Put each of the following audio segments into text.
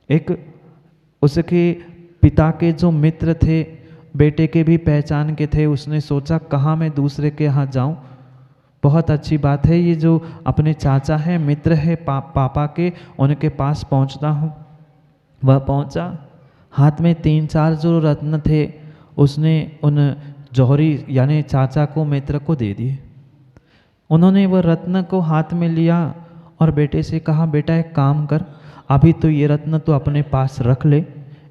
एक उसके पिता के जो मित्र थे, बेटे के भी पहचान के थे, उसने सोचा कहाँ मैं दूसरे के यहाँ जाऊँ। बहुत अच्छी बात है, ये जो अपने चाचा हैं, मित्र है पापा के, उनके पास पहुँचता हूँ। वह पहुँचा, हाथ में 3-4 जो रत्न थे उसने उन जौहरी यानी चाचा को, मित्र को दे दिए। उन्होंने वह रत्न को हाथ में लिया और बेटे से कहा, बेटा एक काम कर, अभी तो ये रत्न तो अपने पास रख ले,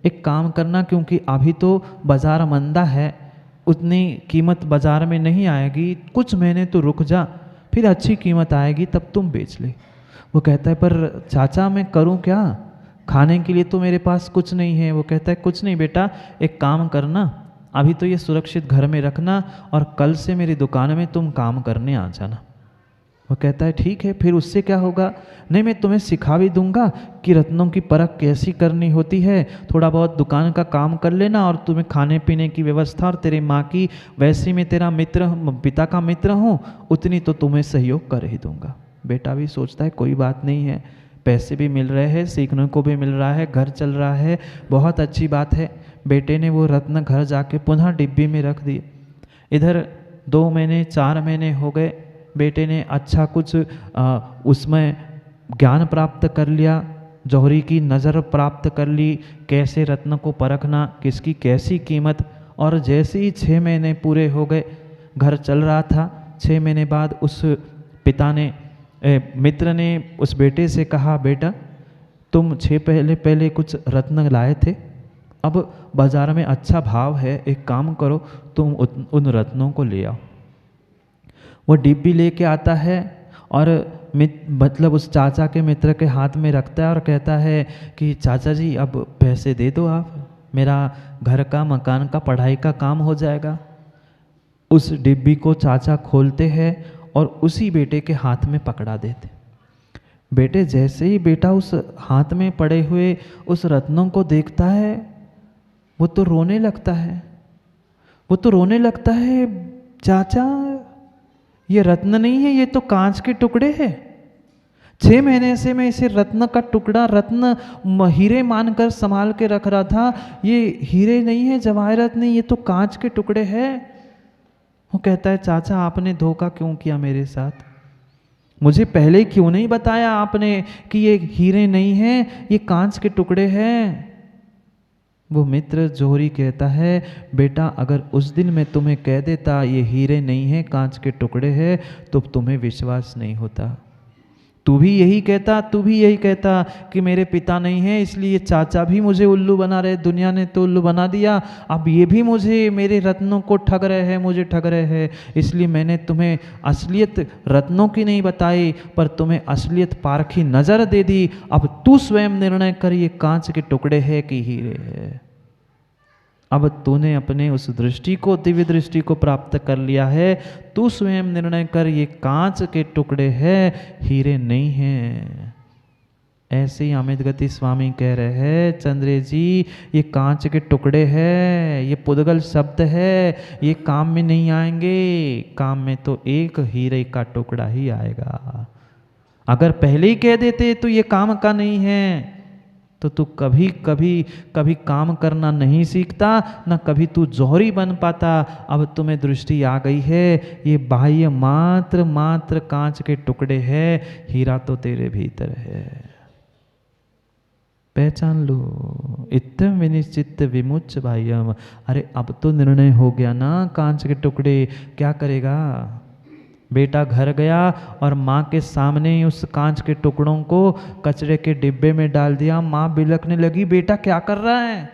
एक काम करना, क्योंकि अभी तो बाज़ार मंदा है, उतनी कीमत बाज़ार में नहीं आएगी, कुछ महीने तो रुक जा, फिर अच्छी कीमत आएगी तब तुम बेच ले। वो कहता है, पर चाचा मैं करूं क्या, खाने के लिए तो मेरे पास कुछ नहीं है। वो कहता है, कुछ नहीं बेटा, एक काम करना, अभी तो ये सुरक्षित घर में रखना और कल से मेरी दुकान में तुम काम करने आ जाना। वो कहता है, ठीक है। फिर उससे क्या होगा, नहीं मैं तुम्हें सिखा भी दूंगा कि रत्नों की परख कैसी करनी होती है, थोड़ा बहुत दुकान का काम कर लेना और तुम्हें खाने पीने की व्यवस्था, और तेरे माँ की वैसे मैं तेरा मित्र, पिता का मित्र हूँ, उतनी तो तुम्हें सहयोग कर ही दूंगा। बेटा भी सोचता है कोई बात नहीं है, पैसे भी मिल रहे हैं, सीखने को भी मिल रहा है, घर चल रहा है, बहुत अच्छी बात है। बेटे ने वो रत्न घर जाके पुनः डिब्बी में रख दिए। इधर 2 महीने 4 महीने हो गए, बेटे ने अच्छा कुछ उसमें ज्ञान प्राप्त कर लिया, जौहरी की नज़र प्राप्त कर ली, कैसे रत्न को परखना, किसकी कैसी कीमत। और जैसे ही 6 महीने पूरे हो गए, घर चल रहा था, 6 महीने बाद उस पिता ने मित्र ने उस बेटे से कहा, बेटा तुम 6 पहले कुछ रत्न लाए थे, अब बाज़ार में अच्छा भाव है, एक काम करो तुम उन रत्नों को ले आओ। वो डिब्बी लेके आता है और मतलब उस चाचा के मित्र के हाथ में रखता है और कहता है कि चाचा जी अब पैसे दे दो आप, मेरा घर का, मकान का, पढ़ाई का काम हो जाएगा। उस डिब्बी को चाचा खोलते हैं और उसी बेटे के हाथ में पकड़ा देते। बेटे जैसे ही बेटा उस हाथ में पड़े हुए उस रत्नों को देखता है, वो तो रोने लगता है, वो तो रोने लगता है, चाचा ये रत्न नहीं है, ये तो कांच के टुकड़े हैं। 6 महीने से मैं इसे रत्न का टुकड़ा, रत्न हीरे मानकर संभाल के रख रहा था, ये हीरे नहीं है, जवाहरात नहीं, ये तो कांच के टुकड़े हैं। वो कहता है, चाचा आपने धोखा क्यों किया मेरे साथ, मुझे पहले क्यों नहीं बताया आपने कि ये हीरे नहीं हैं, ये कांच के टुकड़े हैं। वो मित्र जौहरी कहता है, बेटा अगर उस दिन मैं तुम्हें कह देता ये हीरे नहीं है, कांच के टुकड़े हैं, तो तुम्हें विश्वास नहीं होता। तू भी यही कहता कि मेरे पिता नहीं है, इसलिए चाचा भी मुझे उल्लू बना रहे, दुनिया ने तो उल्लू बना दिया, अब ये भी मुझे, मेरे रत्नों को ठग रहे हैं, मुझे ठग रहे हैं, इसलिए मैंने तुम्हें असलियत रत्नों की नहीं बताई, पर तुम्हें असलियत पारखी नज़र दे दी। अब तू स्वयं निर्णय कर, ये कांच के टुकड़े है कि हीरे है। अब तूने अपने उस दृष्टि को, दिव्य दृष्टि को प्राप्त कर लिया है, तू स्वयं निर्णय कर, ये कांच के टुकड़े हैं, हीरे नहीं हैं। ऐसे ही अमित गति स्वामी कह रहे हैं, चंद्रे जी ये कांच के टुकड़े हैं, ये पुद्गल शब्द है, ये काम में नहीं आएंगे, काम में तो एक हीरे का टुकड़ा ही आएगा। अगर पहले ही कह देते तो ये काम का नहीं है, तो तू कभी काम करना नहीं सीखता, न कभी तू जौहरी बन पाता। अब तुम्हें दृष्टि आ गई है, ये बाह्य मात्र कांच के टुकड़े हैं, हीरा तो तेरे भीतर है, पहचान लो। इत्थम विनिश्चित विमुच बाह्यम। अरे अब तो निर्णय हो गया ना, कांच के टुकड़े, क्या करेगा। बेटा घर गया और माँ के सामने ही उस कांच के टुकड़ों को कचरे के डिब्बे में डाल दिया। माँ बिलखने लगी, बेटा क्या कर रहा है,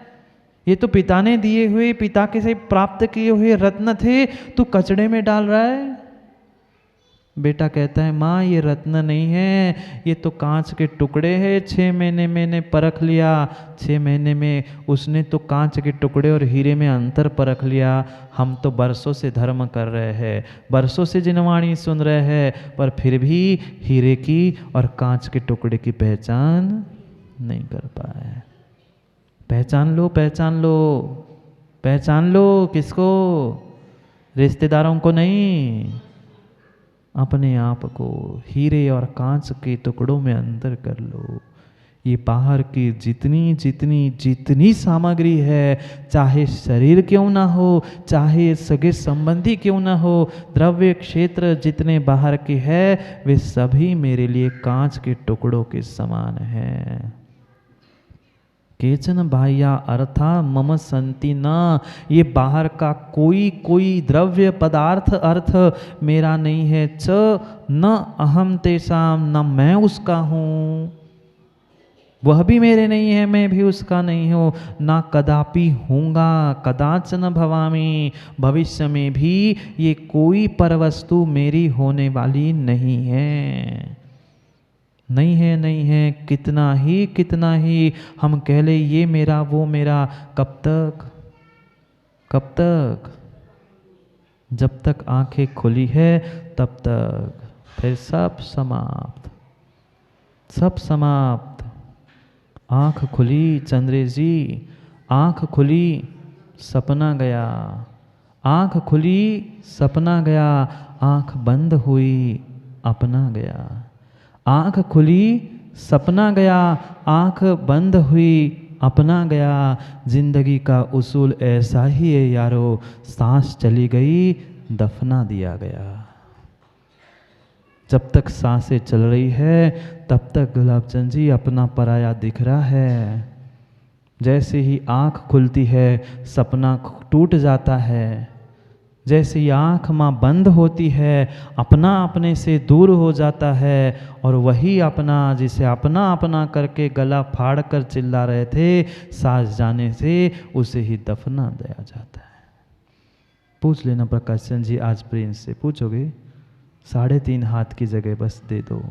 ये तो पिता ने दिए हुए, पिता के से प्राप्त किए हुए रत्न थे, तू कचड़े में डाल रहा है। बेटा कहता है, माँ ये रत्न नहीं है, ये तो कांच के टुकड़े हैं, 6 महीने मैंने परख लिया, 6 महीने में उसने तो कांच के टुकड़े और हीरे में अंतर परख लिया। हम तो बरसों से धर्म कर रहे हैं, बरसों से जिनवाणी सुन रहे हैं, पर फिर भी हीरे की और कांच के टुकड़े की पहचान नहीं कर पाए। पहचान लो, पहचान लो, पहचान लो। किसको, रिश्तेदारों को नहीं, अपने आप को हीरे और कांच के टुकड़ों में अंतर कर लो। ये बाहर की जितनी जितनी जितनी सामग्री है, चाहे शरीर क्यों ना हो, चाहे सगे संबंधी क्यों ना हो, द्रव्य क्षेत्र जितने बाहर के हैं वे सभी मेरे लिए कांच के टुकड़ों के समान हैं। केचन बाह्या अर्था मम संति न, ये बाहर का कोई द्रव्य पदार्थ अर्थ मेरा नहीं है। च न अहम तेषाम, न मैं उसका हूँ, वह भी मेरे नहीं है, मैं भी उसका नहीं हूँ। ना कदापि हूँगा, कदाचन भवामि, भविष्य में भी ये कोई परवस्तु मेरी होने वाली नहीं है। नहीं है, नहीं है, कितना ही हम कह ले ये मेरा वो मेरा, कब तक, कब तक? जब तक आंखें खुली है तब तक, फिर सब समाप्त, सब समाप्त। आँख खुली चंद्रेश जी, आँख खुली सपना गया, आँख खुली सपना गया, आँख बंद हुई अपना गया। आँख खुली सपना गया, आँख बंद हुई अपना गया। जिंदगी का उसूल ऐसा ही है यारो, सांस चली गई दफना दिया गया। जब तक सांसें चल रही है तब तक गुलाबचंद जी अपना पराया दिख रहा है। जैसे ही आँख खुलती है सपना टूट जाता है। जैसे ही आँख माँ बंद होती है अपना अपने से दूर हो जाता है, और वही अपना जिसे अपना अपना करके गला फाड़ कर चिल्ला रहे थे, सांस जाने से उसे ही दफना दिया जाता है। पूछ लेना प्रकाश चंद जी, आज प्रिंस से पूछोगे 3.5 हाथ की जगह बस दे दो,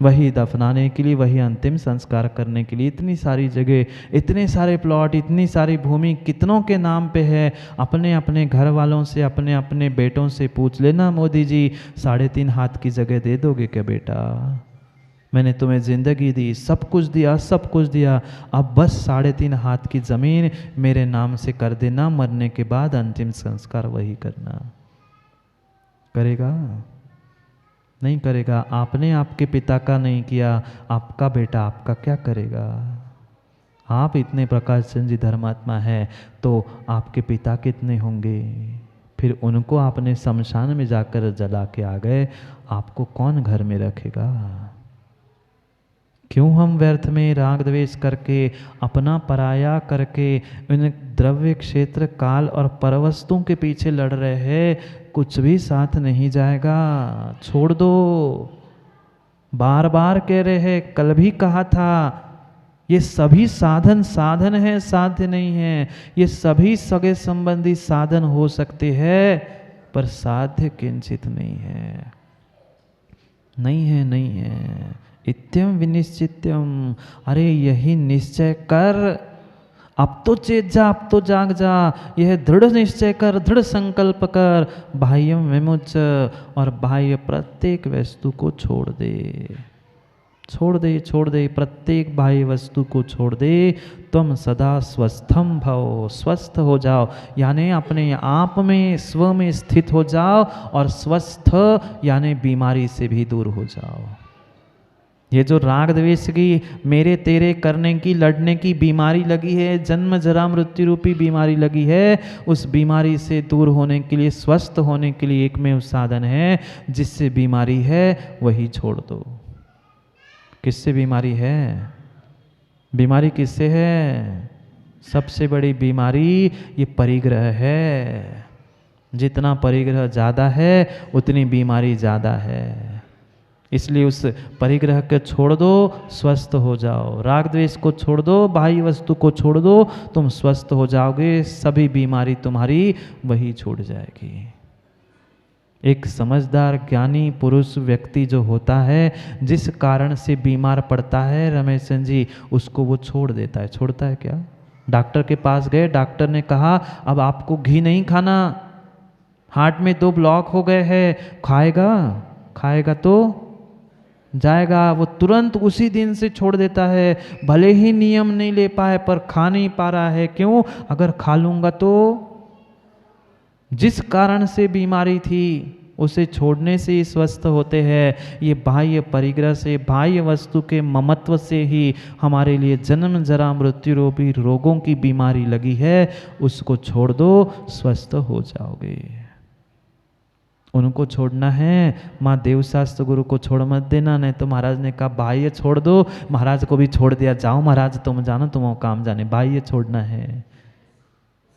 वही दफनाने के लिए, वही अंतिम संस्कार करने के लिए। इतनी सारी जगह, इतने सारे प्लॉट, इतनी सारी भूमि कितनों के नाम पे है। अपने अपने घर वालों से, अपने अपने बेटों से पूछ लेना, मोदी जी 3.5 हाथ की जगह दे दोगे क्या बेटा? मैंने तुम्हें ज़िंदगी दी, सब कुछ दिया, सब कुछ दिया, अब बस 3.5 हाथ की ज़मीन मेरे नाम से कर देना, मरने के बाद अंतिम संस्कार वही करना। करेगा? नहीं करेगा। आपने आपके पिता का नहीं किया, आपका बेटा आपका क्या करेगा? आप इतने प्रकाश चंद जी धर्मात्मा है तो आपके पिता कितने होंगे? फिर उनको आपने शमशान में जाकर जला के आ गए, आपको कौन घर में रखेगा? क्यों हम व्यर्थ में राग द्वेष करके, अपना पराया करके इन द्रव्य क्षेत्र काल और परवस्तुओं के पीछे लड़ रहे हैं? कुछ भी साथ नहीं जाएगा, छोड़ दो। बार बार कह रहे हैं, कल भी कहा था, ये सभी साधन साधन है, साध्य नहीं है। ये सभी सगे संबंधी साधन हो सकते हैं पर साध्य किंचित नहीं है, नहीं है, नहीं है। इत्यम विनिश्चित्यम, अरे यही निश्चय कर, अब तो चेत जा, अब तो जाग जा, यह दृढ़ निश्चय कर, दृढ़ संकल्प कर, बाह्यम विमुच, और बाह्य प्रत्येक वस्तु को छोड़ दे, छोड़ दे, छोड़ दे, प्रत्येक बाह्य वस्तु को छोड़ दे। तुम सदा स्वस्थम भव, स्वस्थ हो जाओ, यानी अपने आप में स्व में स्थित हो जाओ, और स्वस्थ यानी बीमारी से भी दूर हो जाओ। ये जो राग द्वेष की, मेरे तेरे करने की, लड़ने की बीमारी लगी है, जन्म जरा मृत्यु रूपी बीमारी लगी है, उस बीमारी से दूर होने के लिए, स्वस्थ होने के लिए एकमेव साधन है, जिससे बीमारी है वही छोड़ दो। किससे बीमारी है? बीमारी किससे है? सबसे बड़ी बीमारी ये परिग्रह है। जितना परिग्रह ज़्यादा है उतनी बीमारी ज़्यादा है। इसलिए उस परिग्रह के छोड़ दो, स्वस्थ हो जाओ। राग द्वेष को छोड़ दो, बाह्य वस्तु को छोड़ दो, तुम स्वस्थ हो जाओगे, सभी बीमारी तुम्हारी वही छोड़ जाएगी। एक समझदार ज्ञानी पुरुष व्यक्ति जो होता है, जिस कारण से बीमार पड़ता है रमेश चंद जी, उसको वो छोड़ देता है। छोड़ता है क्या? डॉक्टर के पास गए, डॉक्टर ने कहा अब आपको घी नहीं खाना, हार्ट में 2 ब्लॉक हो गए हैं, खाएगा? खाएगा तो जाएगा। वो तुरंत उसी दिन से छोड़ देता है, भले ही नियम नहीं ले पाए पर खा नहीं पा रहा है। क्यों? अगर खा लूंगा तो जिस कारण से बीमारी थी उसे छोड़ने से ही स्वस्थ होते हैं। ये बाह्य परिग्रह से, बाह्य वस्तु के ममत्व से ही हमारे लिए जन्म जरा मृत्यु रूपी रोगों की बीमारी लगी है। उसको छोड़ दो, स्वस्थ हो जाओगे। उनको छोड़ना है। माँ देवशास्त्र गुरु को छोड़ मत देना। नहीं तो महाराज ने कहा बाह्य छोड़ दो, महाराज को भी छोड़ दिया, जाओ महाराज तुम जानो, तुम काम जाने। बाह्य छोड़ना है।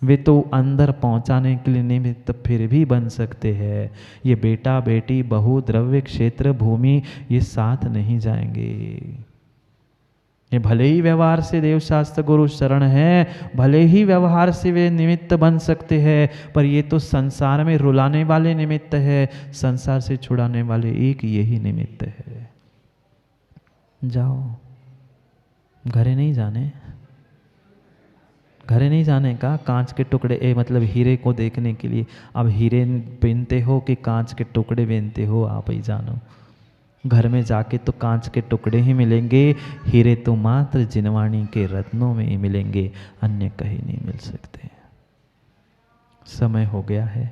वे तो अंदर पहुंचाने के लिए निमित्त फिर भी बन सकते हैं। ये बेटा बेटी बहु द्रव्य क्षेत्र भूमि ये साथ नहीं जाएंगे। ये भले ही व्यवहार से देवशास्त्र गुरु शरण है, भले ही व्यवहार से वे निमित्त बन सकते हैं, पर ये तो संसार में रुलाने वाले निमित्त है, संसार से छुड़ाने वाले एक यही निमित्त है। जाओ, घरे नहीं जाने, घरे नहीं जाने का। कांच के टुकड़े मतलब हीरे को देखने के लिए। अब हीरे पहनते हो कि कांच के टुकड़े पहनते हो, आप ही जानो। घर में जाके तो कांच के टुकड़े ही मिलेंगे, हीरे तो मात्र जिनवाणी के रत्नों में ही मिलेंगे, अन्य कहीं नहीं मिल सकते। समय हो गया है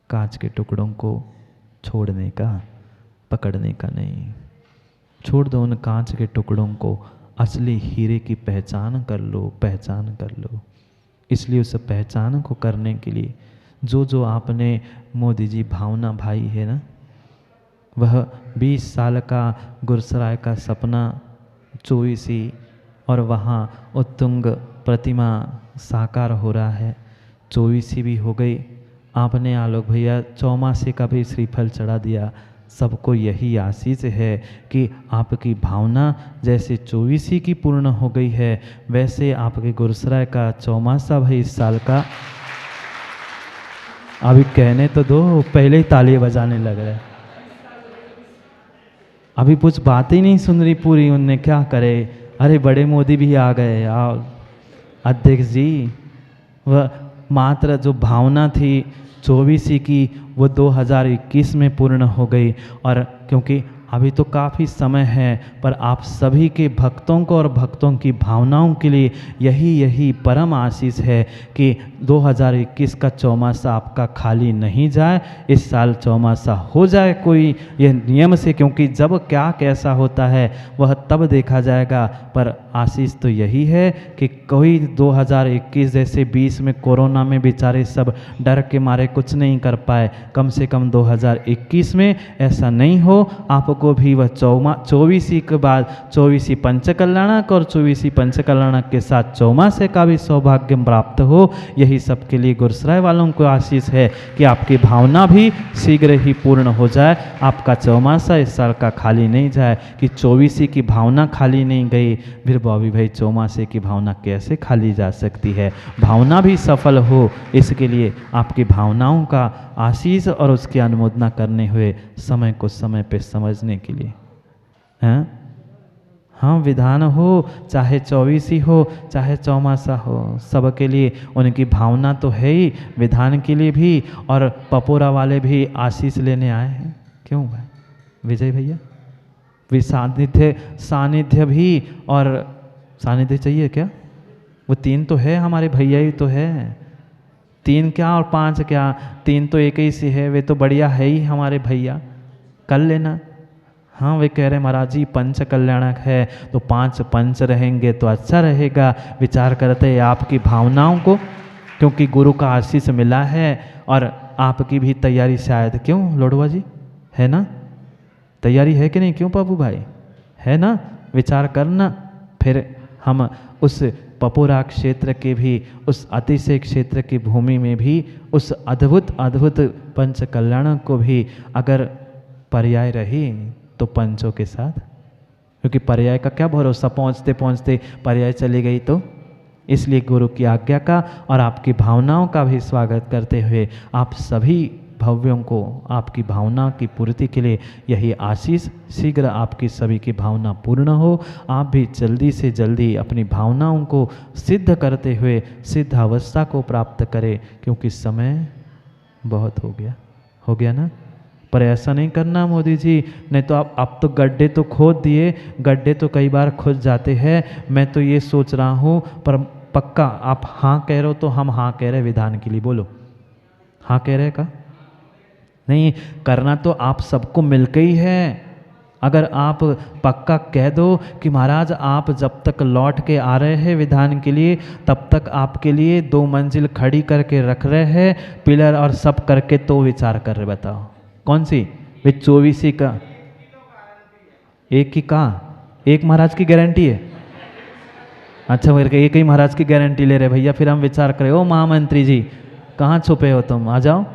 कांच के टुकड़ों को छोड़ने का, पकड़ने का नहीं। छोड़ दो उन कांच के टुकड़ों को, असली हीरे की पहचान कर लो, पहचान कर लो। इसलिए उस पहचान को करने के लिए जो जो आपने मोदी जी भावना भाई है ना, वह 20 साल का गुरसराय का सपना 24 और वहाँ उत्तुंग प्रतिमा साकार हो रहा है। 24 भी हो गई। आपने आलोक भैया चौमासे का भी श्रीफल चढ़ा दिया। सबको यही आशीष है कि आपकी भावना जैसे 24 की पूर्ण हो गई है, वैसे आपके गुरसराय का चौमासा भाई इस साल का। अभी कहने तो दो, पहले ही ताली बजाने लग रहे। अभी कुछ बात ही नहीं सुन रही पूरी, उनने क्या करे। अरे बड़े मोदी भी आ गए। आओ अध्यक्ष जी, वह मात्र जो भावना थी 24 की वो 2021 में पूर्ण हो गई। और क्योंकि अभी तो काफ़ी समय है, पर आप सभी के भक्तों को और भक्तों की भावनाओं के लिए यही परम आशीष है कि 2021 का चौमासा आपका खाली नहीं जाए। इस साल चौमासा हो जाए कोई, यह नियम से, क्योंकि जब क्या कैसा होता है वह तब देखा जाएगा। पर आशीष तो यही है कि कोई 2021 जैसे 20 में कोरोना में बेचारे सब डर के मारे कुछ नहीं कर पाए, कम से कम 2021 में ऐसा नहीं हो। आपको भी वह 24 के बाद 24 पंचकल्याणक और 24 पंचकल्याणक के साथ चौमासे का भी सौभाग्य प्राप्त हो। यही सबके लिए गुरसराय वालों को आशीष है कि आपकी भावना भी शीघ्र ही पूर्ण हो जाए, आपका चौमासा इस साल का खाली नहीं जाए। कि 24 की भावना खाली नहीं गई, फिर बॉबी भाई चौमासे की भावना कैसे खाली जा सकती है। भावना भी सफल हो, इसके लिए आपकी भावनाओं का आशीष और उसकी अनुमोदना करने हुए समय को समय पे समझने के लिए हैं। हाँ, विधान हो चाहे 24 हो चाहे चौमासा हो, सबके लिए उनकी भावना तो है ही, विधान के लिए भी। और पपोरा वाले भी आशीष लेने आए हैं। क्यों भाई विजय भैया, वे सानिध्य भी, और सानिध्य चाहिए क्या? वो 3 तो है, हमारे भैया ही तो है। 3 क्या और 5 क्या, 3 तो एक ही से है। वे तो बढ़िया है ही हमारे भैया, कर लेना। हाँ, वे कह रहे महाराज जी पंच कल्याणक है तो 5 पंच रहेंगे तो अच्छा रहेगा। विचार करते हैं आपकी भावनाओं को, क्योंकि गुरु का आशीष मिला है। और आपकी भी तैयारी शायद, क्यों लोडवा जी, है ना? तैयारी है कि नहीं? क्यों पापू भाई, है ना? विचार करना। फिर हम उस पपोरा क्षेत्र के भी, उस अतिशय क्षेत्र की भूमि में भी उस अद्भुत पंच कल्याण को भी अगर पर्याय रही तो पंचों के साथ, क्योंकि पर्याय का क्या भरोसा, पहुँचते पहुँचते पर्याय चली गई तो। इसलिए गुरु की आज्ञा का और आपकी भावनाओं का भी स्वागत करते हुए आप सभी भव्यों को आपकी भावना की पूर्ति के लिए यही आशीष, शीघ्र आपकी सभी की भावना पूर्ण हो। आप भी जल्दी से जल्दी अपनी भावनाओं को सिद्ध करते हुए सिद्ध अवस्था को प्राप्त करें, क्योंकि समय बहुत हो गया ना। पर ऐसा नहीं करना मोदी जी, नहीं तो आप तो गड्ढे तो खोद दिए, गड्ढे तो कई बार खुद जाते हैं। मैं तो ये सोच रहा हूँ, पर पक्का आप हाँ कह रहे हो तो हम हाँ कह रहे विधान के लिए। बोलो हाँ कह रहे का? नहीं, करना तो आप सबको मिलके ही है। अगर आप पक्का कह दो कि महाराज आप जब तक लौट के आ रहे हैं विधान के लिए, तब तक आपके लिए 2 मंजिल खड़ी करके रख रहे हैं, पिलर और सब करके, तो विचार कर रहे, बताओ कौन सी? वे 24 का एक ही कहा, एक महाराज की गारंटी है। अच्छा मेरे एक ही महाराज की गारंटी ले रहे भैया, फिर हम विचार करें। ओ महामंत्री जी कहाँ छुपे हो तुम, आ जाओ,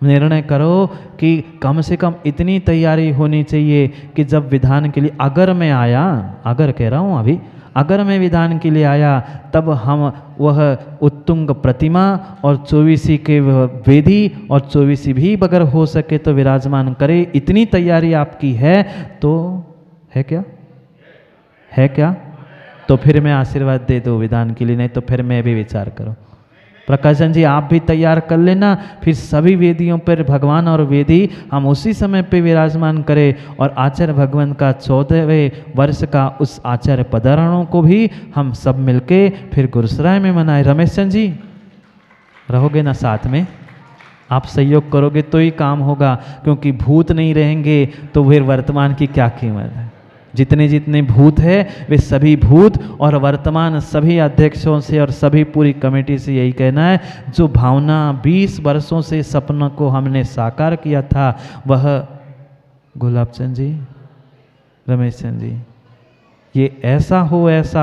निर्णय करो कि कम से कम इतनी तैयारी होनी चाहिए कि जब विधान के लिए अगर मैं आया, अगर कह रहा हूँ अभी, अगर मैं विधान के लिए आया तब हम वह उत्तुंग प्रतिमा और 24 के वेदी और 24 भी अगर हो सके तो विराजमान करे। इतनी तैयारी आपकी है तो है क्या? है क्या? तो फिर मैं आशीर्वाद दे दूँ विधान के लिए, नहीं तो फिर मैं भी विचार करूँ। प्रकाशन जी आप भी तैयार कर लेना, फिर सभी वेदियों पर भगवान और वेदी हम उसी समय पे विराजमान करें, और आचार्य भगवान का 14वें वर्ष का उस आचार्य पधारणों को भी हम सब मिलके फिर गुरुसराय में मनाए। रमेश चंद जी रहोगे ना साथ में? आप सहयोग करोगे तो ही काम होगा, क्योंकि भूत नहीं रहेंगे तो फिर वर्तमान की क्या कीमत है। जितने जितने भूत है वे सभी भूत, और वर्तमान सभी अध्यक्षों से और सभी पूरी कमेटी से यही कहना है, जो भावना 20 वर्षों से सपनों को हमने साकार किया था, वह गुलाब चंद जी, रमेश चंद जी, ये ऐसा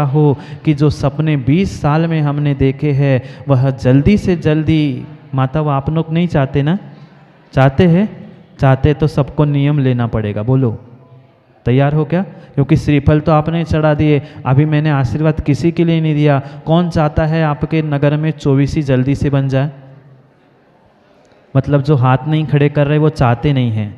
हो कि जो सपने 20 साल में हमने देखे हैं वह जल्दी से जल्दी। माता वो आप लोग नहीं चाहते ना? चाहते हैं? चाहते तो सबको नियम लेना पड़ेगा। बोलो तैयार हो क्या? क्योंकि श्रीफल तो आपने चढ़ा दिए, अभी मैंने आशीर्वाद किसी के लिए नहीं दिया। कौन चाहता है आपके नगर में 24 जल्दी से बन जाए? मतलब जो हाथ नहीं खड़े कर रहे वो चाहते नहीं हैं,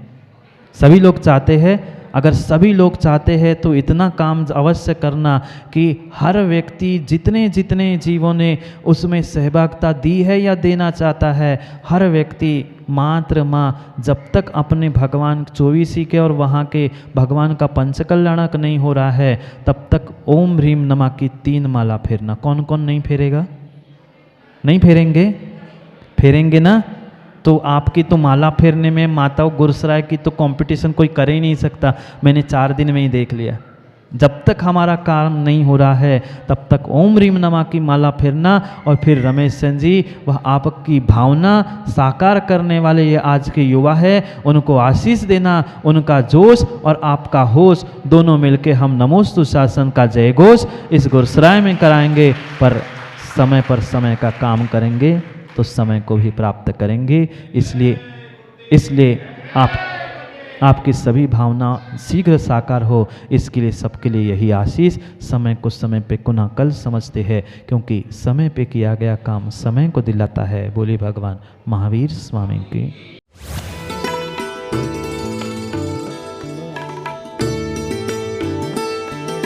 सभी लोग चाहते हैं। अगर सभी लोग चाहते हैं तो इतना काम अवश्य करना कि हर व्यक्ति जितने जितने जीवों ने उसमें सहभागिता दी है या देना चाहता है, हर व्यक्ति मात्र माँ जब तक अपने भगवान 24 के और वहाँ के भगवान का पंचकल्याणक नहीं हो रहा है तब तक ओम ह्रीम नमः की 3 माला फेरना। कौन कौन नहीं फेरेगा? नहीं फेरेंगे? फेरेंगे ना? तो आपकी तो माला फेरने में माताओं गुरुसराय की तो कंपटीशन कोई कर ही नहीं सकता। मैंने 4 दिन में ही देख लिया। जब तक हमारा काम नहीं हो रहा है तब तक ओम ह्रीम नमः की माला फेरना, और फिर रमेश चंद जी वह आपकी भावना साकार करने वाले ये आज के युवा है, उनको आशीष देना, उनका जोश और आपका होश दोनों मिलके हम नमोस्तु शासन का जय घोष इस गुरुसराय में कराएंगे। पर समय का काम करेंगे तो समय को भी प्राप्त करेंगे। इसलिए आपकी सभी भावना शीघ्र साकार हो, इसके लिए सबके लिए यही आशीष। समय को समय पे कुना कल समझते हैं, क्योंकि समय पे किया गया काम समय को दिलाता है। बोले भगवान महावीर स्वामी की।